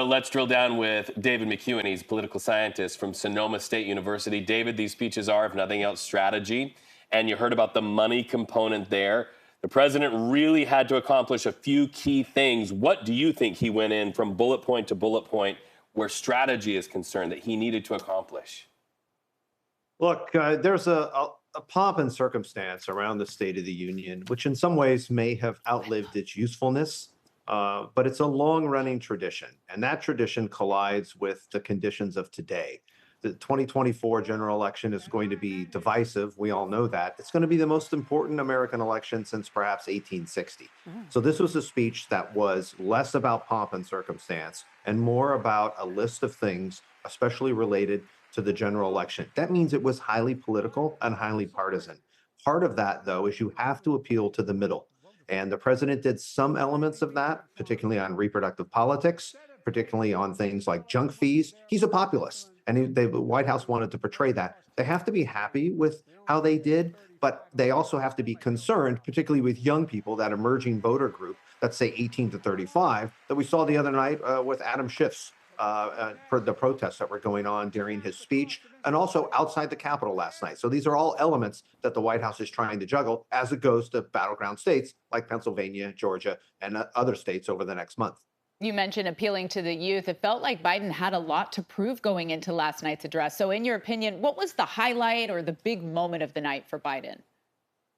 So let's drill down with David McCuan. He's a political scientist from Sonoma State University. David, these speeches are, if nothing else, strategy. And you heard about the money component there. The president really had to accomplish a few key things. What do you think he went in from bullet point to bullet point where strategy is concerned that he needed to accomplish? Look, there's a pomp and circumstance around the State of the Union, which in some ways may have outlived its usefulness, but it's a long-running tradition, and that tradition collides with the conditions of today. The 2024 general election is going to be divisive. We all know that. It's going to be the most important American election since perhaps 1860. So this was a speech that was less about pomp and circumstance and more about a list of things, especially related to the general election. That means it was highly political and highly partisan. Part of that, though, is you have to appeal to the middle. And the president did some elements of that, particularly on reproductive politics, particularly on things like junk fees. He's a populist, and the White House wanted to portray that. They have to be happy with how they did, but they also have to be concerned, particularly with young people, that emerging voter group, let's say 18 to 35, that we saw the other night with Adam Schiff's for the protests that were going on during his speech, and also outside the Capitol last night. So these are all elements that the White House is trying to juggle as it goes to battleground states like Pennsylvania, Georgia, and other states over the next month. You mentioned appealing to the youth. It felt like Biden had a lot to prove going into last night's address. So in your opinion, what was the highlight or the big moment of the night for Biden?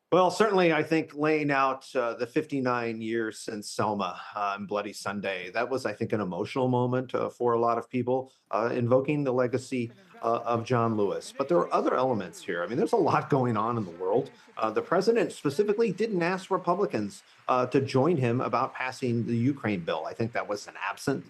Well, certainly, I think laying out the 59 years since Selma and Bloody Sunday, that was, I think, an emotional moment for a lot of people, invoking the legacy of John Lewis. But there are other elements here. I mean, there's a lot going on in the world. The president specifically didn't ask Republicans to join him about passing the Ukraine bill. I think that was an absent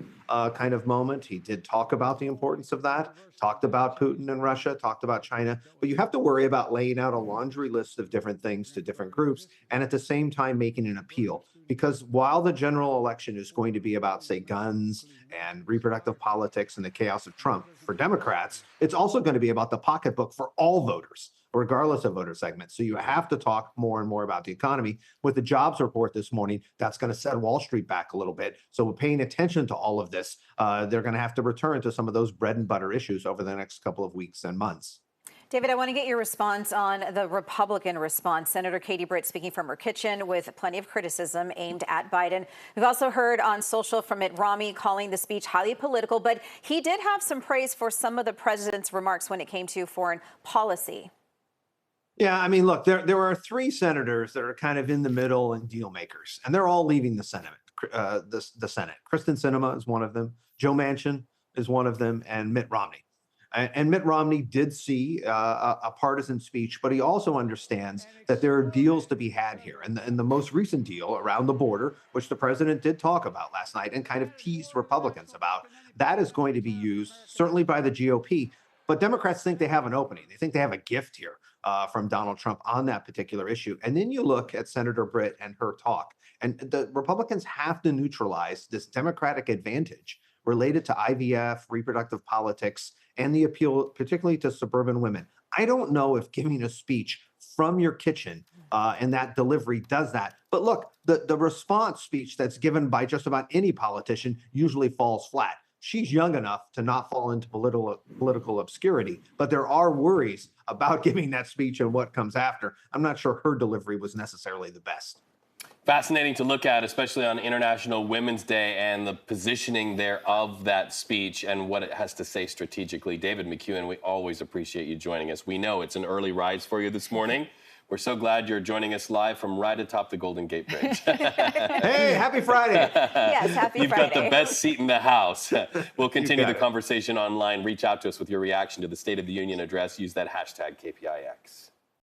kind of moment. He did talk about the importance of that, talked about Putin and Russia, talked about China, but you have to worry about laying out a laundry list of different things to different groups and at the same time making an appeal. Because while the general election is going to be about, say, guns and reproductive politics and the chaos of Trump, for Democrats, it's also going to be about the pocketbook for all voters, regardless of voter segment. So you have to talk more and more about the economy. With the jobs report this morning, that's going to set Wall Street back a little bit. So we're paying attention to all of this. They're going to have to return to some of those bread and butter issues over the next couple of weeks and months. David, I want to get your response on the Republican response. Senator Katie Britt speaking from her kitchen with plenty of criticism aimed at Biden. We've also heard on social from Mitt Romney calling the speech highly political, but he did have some praise for some of the president's remarks when it came to foreign policy. Yeah, I mean, look, there are three senators that are kind of in the middle and deal makers, and they're all leaving the Senate. The Senate. Kristen Sinema is one of them. Joe Manchin is one of them, and Mitt Romney. And Mitt Romney did see a partisan speech, but he also understands that there are deals to be had here. And the most recent deal around the border, which the president did talk about last night and kind of teased Republicans about, that is going to be used certainly by the GOP. But Democrats think they have an opening. They think they have a gift here from Donald Trump on that particular issue. And then you look at Senator Britt and her talk, and the Republicans have to neutralize this Democratic advantage related to IVF, reproductive politics, and the appeal particularly to suburban women. I don't know if giving a speech from your kitchen and that delivery does that. But look, the response speech that's given by just about any politician usually falls flat. She's young enough to not fall into political obscurity, but there are worries about giving that speech and what comes after. I'm not sure her delivery was necessarily the best. Fascinating to look at, especially on International Women's Day and the positioning there of that speech and what it has to say strategically. David McCuan, we always appreciate you joining us. We know it's an early rise for you this morning. We're so glad you're joining us live from right atop the Golden Gate Bridge. Hey, happy Friday. Yes, happy You've Friday. You've got the best seat in the house. We'll continue the conversation online. Reach out to us with your reaction to the State of the Union address. Use that hashtag KPIX.